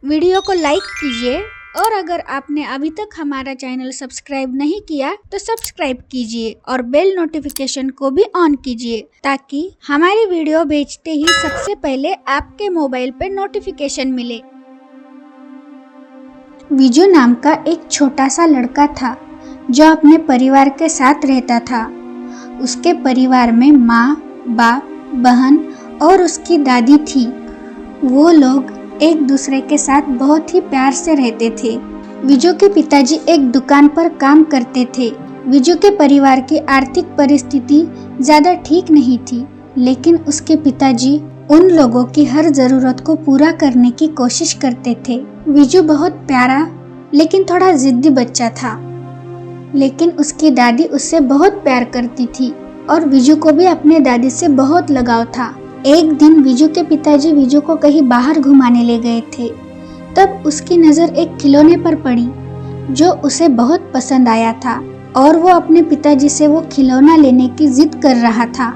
Video को like कीजिए और अगर आपने अभी तक हमारा चैनल सब्सक्राइब नहीं किया तो सब्सक्राइब कीजिए और बेल नोटिफिकेशन को भी ऑन कीजिए ताकि हमारी वीडियो भेजते ही सबसे पहले आपके मोबाइल पर नोटिफिकेशन मिले। विजू नाम का एक छोटा सा लड़का था जो अपने परिवार के साथ रहता था। उसके परिवार में माँ, बाप, बहन और उसकी दादी थी। वो लोग एक दूसरे के साथ बहुत ही प्यार से रहते थे। विजू के पिताजी एक दुकान पर काम करते थे। विजू के परिवार की आर्थिक परिस्थिति ज्यादा ठीक नहीं थी, लेकिन उसके पिताजी उन लोगों की हर जरूरत को पूरा करने की कोशिश करते थे। विजू बहुत प्यारा लेकिन थोड़ा जिद्दी बच्चा था, लेकिन उसकी दादी उससे बहुत प्यार करती थी और विजू को भी अपने दादी से बहुत लगाव था। एक दिन विजू के पिताजी विजू को कहीं बाहर घुमाने ले गए थे। तब उसकी नज़र एक खिलौने पर पड़ी जो उसे बहुत पसंद आया था और वो अपने पिताजी से वो खिलौना लेने की जिद कर रहा था।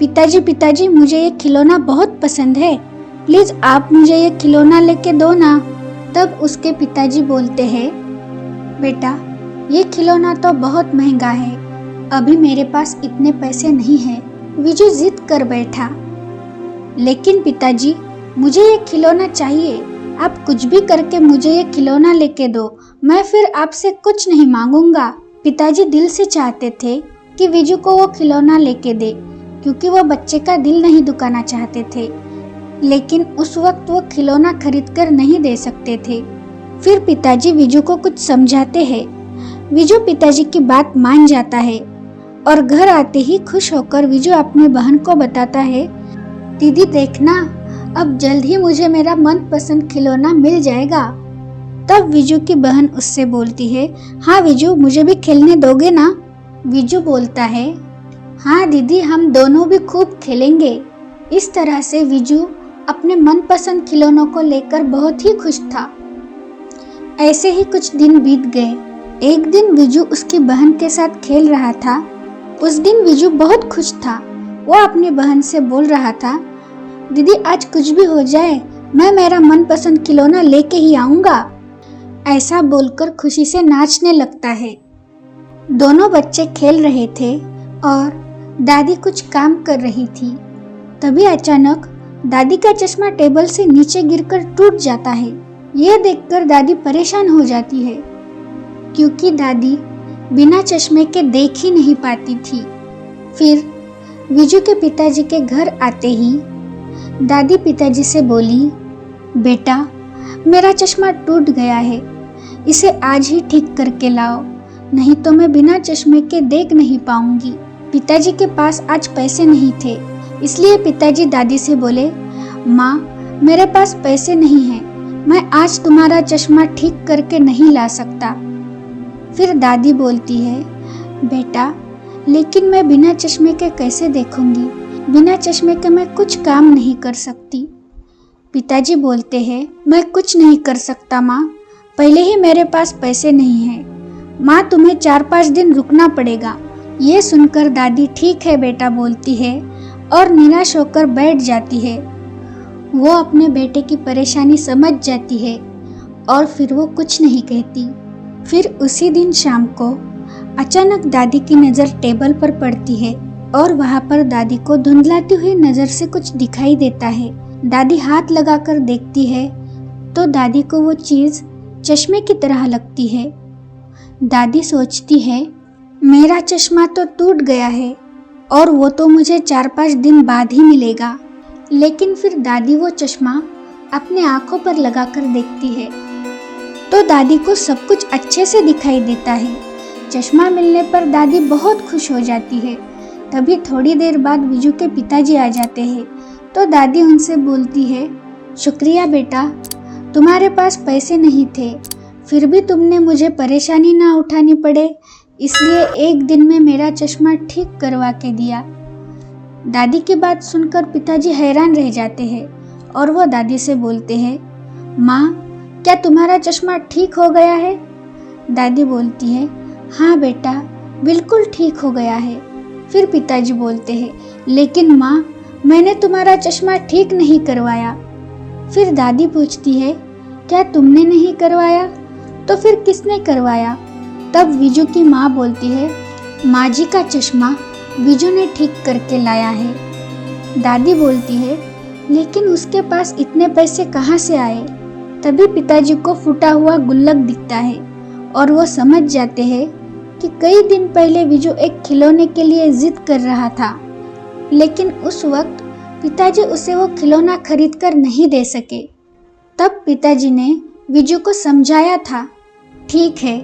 पिताजी मुझे ये खिलौना बहुत पसंद है, प्लीज आप मुझे ये खिलौना लेके दो ना। तब उसके पिताजी बोलते हैं, बेटा ये खिलौना तो बहुत महंगा है, अभी मेरे पास इतने पैसे नहीं है। विजू जिद कर बैठा, लेकिन पिताजी मुझे ये खिलौना चाहिए, आप कुछ भी करके मुझे ये खिलौना लेके दो, मैं फिर आपसे कुछ नहीं मांगूंगा। पिताजी दिल से चाहते थे कि विजू को वो खिलौना लेके दे, क्योंकि वो बच्चे का दिल नहीं दुखाना चाहते थे, लेकिन उस वक्त वो खिलौना खरीद कर नहीं दे सकते थे। फिर पिताजी विजू को कुछ समझाते हैं। विजू पिताजी की बात मान जाता है और घर आते ही खुश होकर विजू अपनी बहन को बताता है, दीदी देखना, अब जल्द ही मुझे मेरा मनपसंद खिलौना मिल जाएगा। तब विजू की बहन उससे बोलती है, हाँ विजू मुझे भी खेलने दोगे ना। विजू बोलता है, हाँ दीदी हम दोनों भी खूब खेलेंगे। इस तरह से विजू अपने मनपसंद खिलौनों को लेकर बहुत ही खुश था। ऐसे ही कुछ दिन बीत गए। एक दिन विजू उसकी बहन के साथ खेल रहा था। उस दिन विजू बहुत खुश था। वो अपनी बहन से बोल रहा था, दीदी आज कुछ भी हो जाए मैं मेरा मनपसंद खिलौना लेके ही आऊंगा। ऐसा बोलकर खुशी से नाचने लगता है। दोनों बच्चे खेल रहे थे और दादी कुछ काम कर रही थी। तभी अचानक दादी का चश्मा टेबल से नीचे गिरकर टूट जाता है। यह देखकर दादी परेशान हो जाती है, क्योंकि दादी बिना चश्मे के देख ही नहीं पाती थी। फिर विजू के पिताजी के घर आते ही दादी पिताजी से बोली, बेटा मेरा चश्मा टूट गया है, इसे आज ही ठीक करके लाओ, नहीं तो मैं बिना चश्मे के देख नहीं पाऊंगी। पिताजी के पास आज पैसे नहीं थे, इसलिए पिताजी दादी से बोले, माँ मेरे पास पैसे नहीं हैं, मैं आज तुम्हारा चश्मा ठीक करके नहीं ला सकता। फिर दादी बोलती है, बेटा लेकिन मैं बिना चश्मे के कैसे देखूंगी, बिना चश्मे के मैं कुछ काम नहीं कर सकती। पिताजी बोलते हैं, मैं कुछ नहीं कर सकता माँ, पहले ही मेरे पास पैसे नहीं हैं, माँ तुम्हें 4-5 दिन रुकना पड़ेगा। ये सुनकर दादी ठीक है बेटा बोलती है और निराश होकर बैठ जाती है। वो अपने बेटे की परेशानी समझ जाती है और फिर वो कुछ नहीं कहती। फिर उसी दिन शाम को अचानक दादी की नज़र टेबल पर पड़ती है और वहाँ पर दादी को धुंधलाती हुई नज़र से कुछ दिखाई देता है। दादी हाथ लगाकर देखती है तो दादी को वो चीज़ चश्मे की तरह लगती है। दादी सोचती है, मेरा चश्मा तो टूट गया है और वो तो मुझे 4-5 दिन बाद ही मिलेगा। लेकिन फिर दादी वो चश्मा अपने आँखों पर लगाकर देखती है तो दादी को सब कुछ अच्छे से दिखाई देता है। चश्मा मिलने पर दादी बहुत खुश हो जाती है। तभी थोड़ी देर बाद विजू के पिताजी आ जाते हैं तो दादी उनसे बोलती है, शुक्रिया बेटा, तुम्हारे पास पैसे नहीं थे, फिर भी तुमने मुझे परेशानी ना उठानी पड़े, इसलिए एक दिन में मेरा चश्मा ठीक करवा के दिया। दादी की बात सुनकर पिताजी हैरान रह जाते हैं और वो दादी से बोलते हैं, माँ क्या तुम्हारा चश्मा ठीक हो गया है? दादी बोलती है, हाँ बेटा बिल्कुल ठीक हो गया है। फिर पिताजी बोलते हैं, लेकिन माँ मैंने तुम्हारा चश्मा ठीक नहीं करवाया। फिर दादी पूछती है, क्या तुमने नहीं करवाया? तो फिर किसने करवाया? तब विजू की माँ बोलती है, माँ जी का चश्मा विजू ने ठीक करके लाया है। दादी बोलती है, लेकिन उसके पास इतने पैसे कहाँ से आए? तभी पिताजी को फूटा हुआ गुल्लक दिखता है और वो समझ जाते हैं कि कई दिन पहले विजू एक खिलौने के लिए जिद कर रहा था, लेकिन उस वक्त पिताजी उसे वो खिलौना खरीद कर नहीं दे सके। तब पिताजी ने विजू को समझाया था, ठीक है,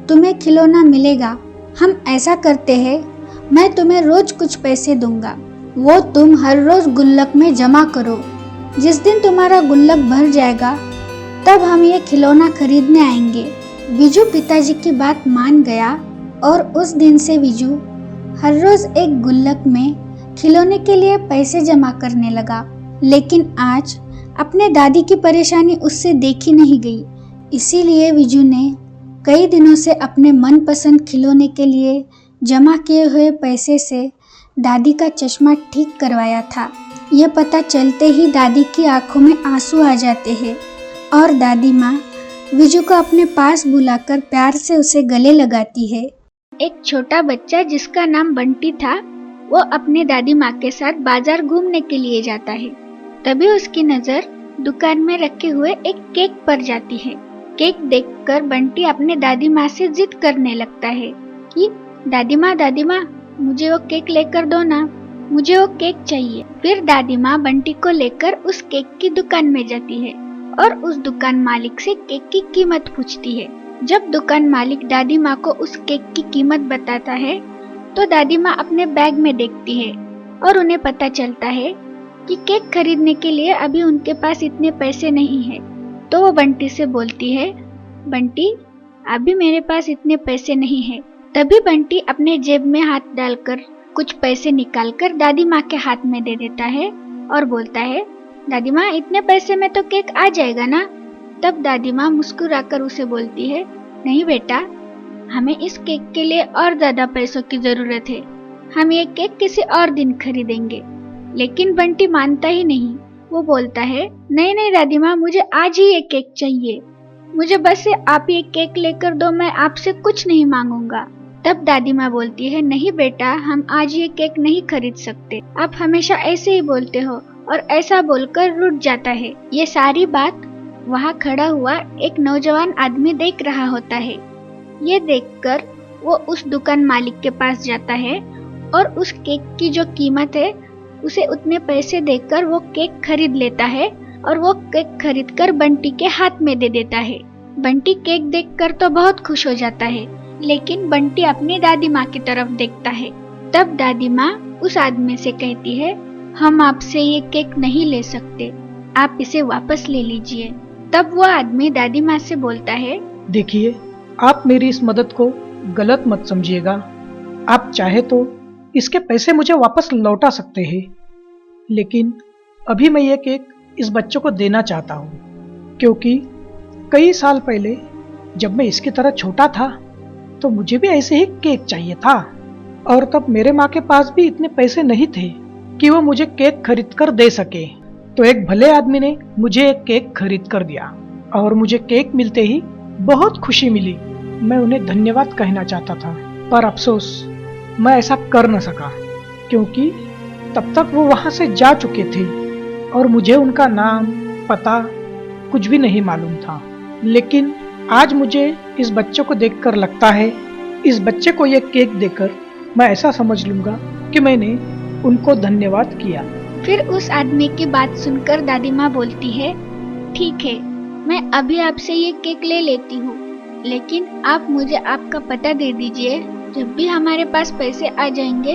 तुम्हें खिलौना मिलेगा। हम ऐसा करते हैं, मैं तुम्हें रोज कुछ पैसे दूंगा, वो तुम हर रोज गुल्लक में जमा करो। जिस दिन तुम्हारा गुल्लक भर जाएगा तब हम ये खिलौना खरीदने आएंगे। विजू पिताजी की बात मान गया और उस दिन से विजू हर रोज एक गुल्लक में खिलौने के लिए पैसे जमा करने लगा। लेकिन आज अपने दादी की परेशानी उससे देखी नहीं गई, इसीलिए विजू ने कई दिनों से अपने मनपसंद खिलौने के लिए जमा किए हुए पैसे से दादी का चश्मा ठीक करवाया था। यह पता चलते ही दादी की आंखों में आंसू आ जाते हैं और दादी माँ विजू को अपने पास बुलाकर प्यार से उसे गले लगाती है। एक छोटा बच्चा जिसका नाम बंटी था, वो अपने दादी माँ के साथ बाजार घूमने के लिए जाता है। तभी उसकी नजर दुकान में रखे हुए एक केक पर जाती है। केक देखकर बंटी अपने दादी माँ से जिद करने लगता है कि दादी माँ मुझे वो केक लेकर दो ना, मुझे वो केक चाहिए। फिर दादी माँ बंटी को लेकर उस केक की दुकान में जाती है और उस दुकान मालिक से केक की कीमत पूछती है। जब दुकान मालिक दादी माँ को उस केक की कीमत बताता है तो दादी माँ अपने बैग में देखती है और उन्हें पता चलता है कि केक खरीदने के लिए अभी उनके पास इतने पैसे नहीं है। तो वो बंटी से बोलती है, बंटी अभी मेरे पास इतने पैसे नहीं है। तभी बंटी अपने जेब में हाथ डालकर कुछ पैसे निकालकर दादी माँ के हाथ में दे देता है और बोलता है, दादी माँ इतने पैसे में तो केक आ जाएगा ना? तब दादी माँ मुस्कुराकर उसे बोलती है, नहीं बेटा, हमें इस केक के लिए और ज्यादा पैसों की जरूरत है, हम ये केक किसी और दिन खरीदेंगे। लेकिन बंटी मानता ही नहीं। वो बोलता है, नहीं दादी माँ, मुझे आज ही ये केक चाहिए, मुझे बस आप ये केक लेकर दो, मैं आपसे कुछ नहीं मांगूंगा। तब दादी माँ बोलती है, नहीं बेटा, हम आज ये केक नहीं खरीद सकते, आप हमेशा ऐसे ही बोलते हो, और ऐसा बोलकर रुठ जाता है। ये सारी बात वहाँ खड़ा हुआ एक नौजवान आदमी देख रहा होता है। ये देखकर वो उस दुकान मालिक के पास जाता है और उस केक की जो कीमत है उसे उतने पैसे देकर वो केक खरीद लेता है और वो केक खरीदकर बंटी के हाथ में दे देता है। बंटी केक देखकर तो बहुत खुश हो जाता है, लेकिन बंटी अपनी दादी माँ की तरफ देखता है। तब दादी माँ उस आदमी से कहती है, हम आपसे ये केक नहीं ले सकते, आप इसे वापस ले लीजिए। तब वो आदमी दादी माँ से बोलता है, देखिए, आप मेरी इस मदद को गलत मत समझिएगा, आप चाहे तो इसके पैसे मुझे वापस लौटा सकते हैं, लेकिन अभी मैं ये केक इस बच्चे को देना चाहता हूँ, क्योंकि कई साल पहले जब मैं इसकी तरह छोटा था तो मुझे भी ऐसे ही केक चाहिए था, और तब मेरे माँ के पास भी इतने पैसे नहीं थे कि वो मुझे केक खरीद कर दे सके। तो एक भले आदमी ने मुझे एक केक खरीद कर दिया और मुझे केक मिलते ही बहुत खुशी मिली। मैं उन्हें धन्यवाद कहना चाहता था, पर अफसोस मैं ऐसा कर न सका, क्योंकि तब तक वो वहां से जा चुके थे और मुझे उनका नाम पता कुछ भी नहीं मालूम था। लेकिन आज मुझे इस बच्चे को देखकर लगता है, इस बच्चे को ये केक देकर मैं ऐसा समझ लूंगा कि मैंने उनको धन्यवाद किया। फिर उस आदमी की बात सुनकर दादी माँ बोलती है, ठीक है, मैं अभी आपसे ये केक ले लेती हूँ, लेकिन आप मुझे आपका पता दे दीजिए, जब भी हमारे पास पैसे आ जाएंगे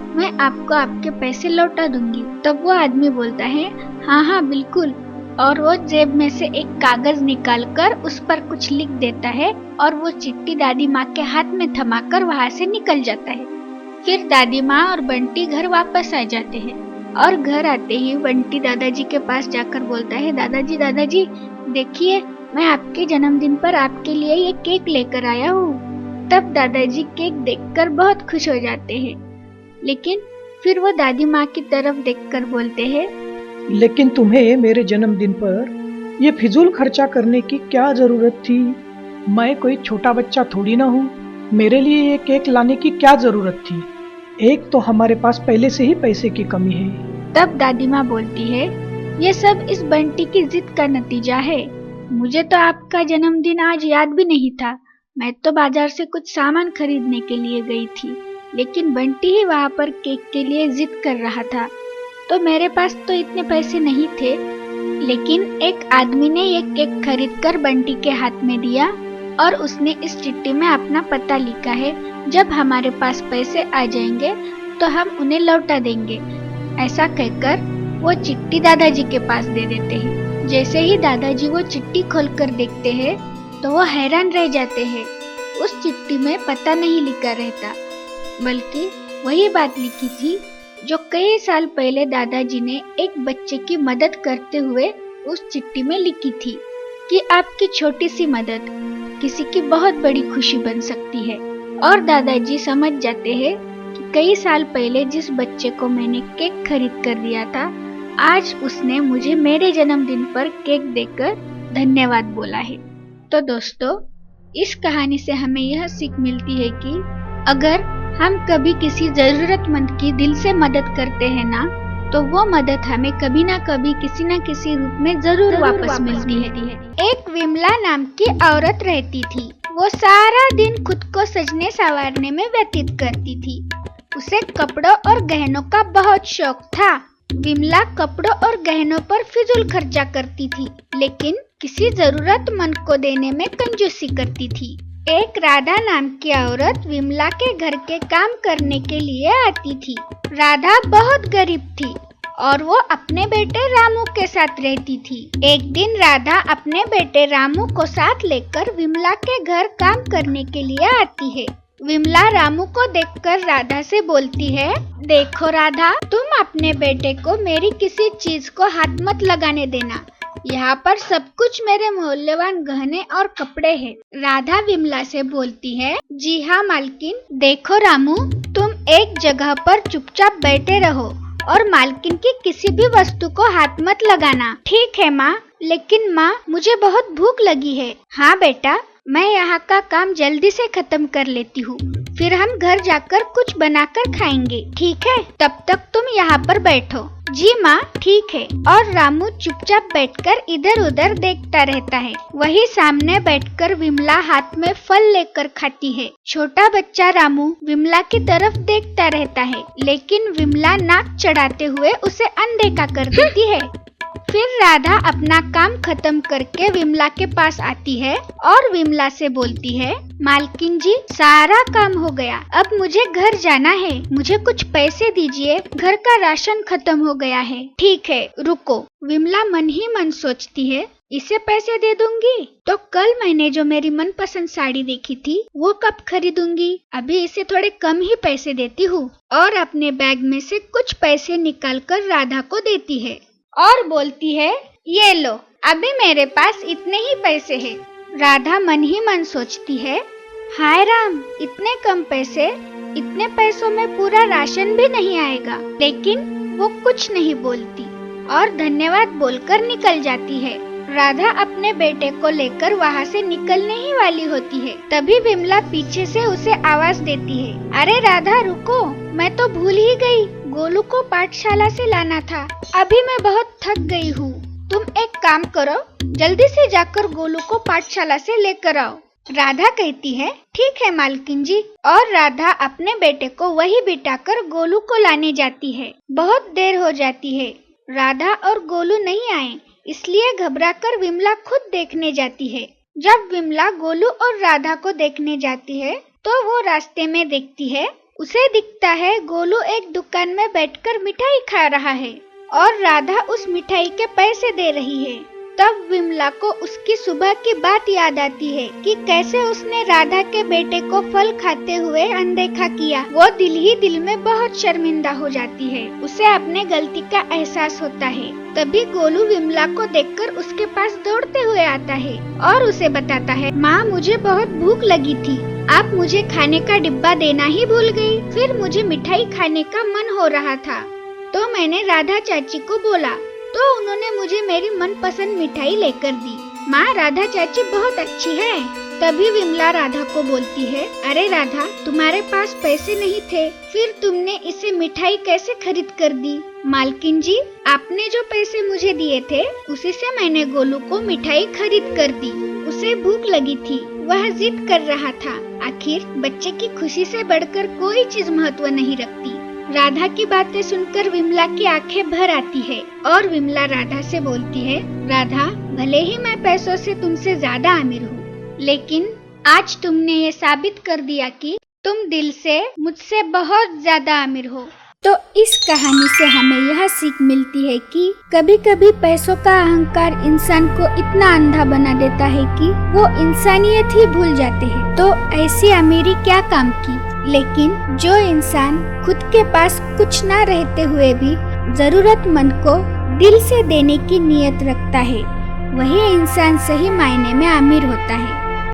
मैं आपको आपके पैसे लौटा दूंगी। तब वो आदमी बोलता है, हाँ बिल्कुल, और वो जेब में से एक कागज निकालकर उस पर कुछ लिख देता है और वो चिट्ठी दादी माँ के हाथ में थमाकर वहाँ से निकल जाता है। फिर दादी माँ और बंटी घर वापस आ जाते हैं और घर आते ही बंटी दादाजी के पास जाकर बोलता है, दादाजी देखिए, मैं आपके जन्मदिन पर आपके लिए ये केक लेकर आया हूँ। तब दादाजी केक देखकर बहुत खुश हो जाते हैं, लेकिन फिर वो दादी माँ की तरफ देखकर बोलते हैं, लेकिन तुम्हें मेरे जन्मदिन पर ये फिजूल खर्चा करने की क्या जरूरत थी? मैं कोई छोटा बच्चा थोड़ी ना हूँ। मेरे लिए ये केक लाने की क्या जरूरत थी? एक तो हमारे पास पहले से ही पैसे की कमी है। तब दादी माँ बोलती है, ये सब इस बंटी की जिद का नतीजा है। मुझे तो आपका जन्मदिन आज याद भी नहीं था। मैं तो बाजार से कुछ सामान खरीदने के लिए गई थी, लेकिन बंटी ही वहाँ पर केक के लिए जिद कर रहा था। तो मेरे पास तो इतने पैसे नहीं थे, लेकिन एक आदमी ने ये केक खरीदकर बंटी के हाथ में दिया और उसने इस चिट्ठी में अपना पता लिखा है। जब हमारे पास पैसे आ जाएंगे तो हम उन्हें लौटा देंगे। ऐसा कहकर वो चिट्ठी दादाजी के पास दे देते हैं। जैसे ही दादाजी वो चिट्ठी खोलकर देखते हैं तो वो हैरान रह जाते हैं। उस चिट्ठी में पता नहीं लिखा रहता, बल्कि वही बात लिखी थी जो कई साल पहले दादाजी ने एक बच्चे की मदद करते हुए उस चिट्ठी में लिखी थी कि आपकी छोटी सी मदद किसी की बहुत बड़ी खुशी बन सकती है। और दादाजी समझ जाते हैं कि कई साल पहले जिस बच्चे को मैंने केक खरीद कर दिया था, आज उसने मुझे मेरे जन्मदिन पर केक देकर धन्यवाद बोला है। तो दोस्तों, इस कहानी से हमें यह सीख मिलती है कि अगर हम कभी किसी जरूरतमंद की दिल से मदद करते हैं ना, तो वो मदद हमें कभी ना कभी किसी न किसी रूप में जरूर वापस मिलती है। एक विमला नाम की औरत रहती थी। वो सारा दिन खुद को सजने संवारने में व्यतीत करती थी। उसे कपड़ों और गहनों का बहुत शौक था। विमला कपड़ों और गहनों पर फिजूल खर्चा करती थी, लेकिन किसी जरूरतमंद को देने में कंजूसी करती थी। एक राधा नाम की औरत विमला के घर के काम करने के लिए आती थी। राधा बहुत गरीब थी और वो अपने बेटे रामू के साथ रहती थी। एक दिन राधा अपने बेटे रामू को साथ लेकर विमला के घर काम करने के लिए आती है। विमला रामू को देखकर राधा से बोलती है, देखो राधा, तुम अपने बेटे को मेरी किसी चीज को हाथ मत लगाने देना। यहाँ पर सब कुछ मेरे मूल्यवान गहने और कपड़े हैं। राधा विमला से बोलती है, जी हाँ मालकिन। देखो रामू, तुम एक जगह पर चुपचाप बैठे रहो और मालकिन की किसी भी वस्तु को हाथ मत लगाना। ठीक है माँ, लेकिन माँ मुझे बहुत भूख लगी है। हाँ बेटा, मैं यहाँ का काम जल्दी से खत्म कर लेती हूँ, फिर हम घर जाकर कुछ बनाकर खाएंगे। ठीक है, तब तक तुम यहाँ पर बैठो। जी माँ, ठीक है। और रामू चुपचाप बैठकर इधर उधर देखता रहता है। वही सामने बैठकर विमला हाथ में फल लेकर खाती है। छोटा बच्चा रामू विमला की तरफ देखता रहता है, लेकिन विमला नाक चढ़ाते हुए उसे अनदेखा कर देती है। फिर राधा अपना काम खत्म करके विमला के पास आती है और विमला से बोलती है, मालकिन जी, सारा काम हो गया, अब मुझे घर जाना है। मुझे कुछ पैसे दीजिए, घर का राशन खत्म हो गया है। ठीक है, रुको। विमला मन ही मन सोचती है, इसे पैसे दे दूंगी तो कल मैंने जो मेरी मनपसंद साड़ी देखी थी वो कब खरीदूंगी। अभी इसे थोड़े कम ही पैसे देती हूँ। और अपने बैग में से कुछ पैसे निकालकर राधा को देती है और बोलती है, ये लो, अभी मेरे पास इतने ही पैसे हैं। राधा मन ही मन सोचती है, हाय राम, इतने कम पैसे, इतने पैसों में पूरा राशन भी नहीं आएगा। लेकिन वो कुछ नहीं बोलती और धन्यवाद बोलकर निकल जाती है। राधा अपने बेटे को लेकर वहाँ से निकलने ही वाली होती है, तभी विमला पीछे से उसे आवाज देती है, अरे राधा रुको, मैं तो भूल ही गई, गोलू को पाठशाला से लाना था। अभी मैं बहुत थक गई हूँ। तुम एक काम करो, जल्दी से जाकर गोलू को पाठशाला से लेकर आओ। राधा कहती है, ठीक है मालकिन जी। और राधा अपने बेटे को वही बिठाकर गोलू को लाने जाती है। बहुत देर हो जाती है, राधा और गोलू नहीं आए, इसलिए घबराकर विमला खुद देखने जाती है। जब विमला गोलू और राधा को देखने जाती है तो वो रास्ते में देखती है, उसे दिखता है गोलू एक दुकान में बैठकर मिठाई खा रहा है और राधा उस मिठाई के पैसे दे रही है। तब विमला को उसकी सुबह की बात याद आती है कि कैसे उसने राधा के बेटे को फल खाते हुए अनदेखा किया। वो दिल ही दिल में बहुत शर्मिंदा हो जाती है। उसे अपने गलती का एहसास होता है। तभी गोलू विमला को देखकर उसके पास दौड़ते हुए आता है और उसे बताता है, माँ मुझे बहुत भूख लगी थी, आप मुझे खाने का डिब्बा देना ही भूल गई। फिर मुझे मिठाई खाने का मन हो रहा था तो मैंने राधा चाची को बोला, तो उन्होंने मुझे मेरी मनपसंद मिठाई लेकर दी। माँ, राधा चाची बहुत अच्छी है। तभी विमला राधा को बोलती है, अरे राधा, तुम्हारे पास पैसे नहीं थे, फिर तुमने इसे मिठाई कैसे खरीद कर दी? मालकिन जी, आपने जो पैसे मुझे दिए थे, उसी से मैंने गोलू को मिठाई खरीद कर दी। उसे भूख लगी थी, वह जिद कर रहा था। आखिर बच्चे की खुशी से बढ़कर कोई चीज महत्व नहीं रखती। राधा की बातें सुनकर विमला की आंखें भर आती है और विमला राधा से बोलती है, राधा, भले ही मैं पैसों से तुमसे ज्यादा अमीर हूँ, लेकिन आज तुमने ये साबित कर दिया कि तुम दिल से मुझसे बहुत ज्यादा अमीर हो। तो इस कहानी से हमें यह सीख मिलती है कि कभी कभी पैसों का अहंकार इंसान को इतना अंधा बना देता है कि वो इंसानियत ही भूल जाते हैं। तो ऐसी अमीरी क्या काम की? लेकिन जो इंसान खुद के पास कुछ ना रहते हुए भी जरूरतमंद को दिल से देने की नीयत रखता है, वही इंसान सही मायने में अमीर होता है।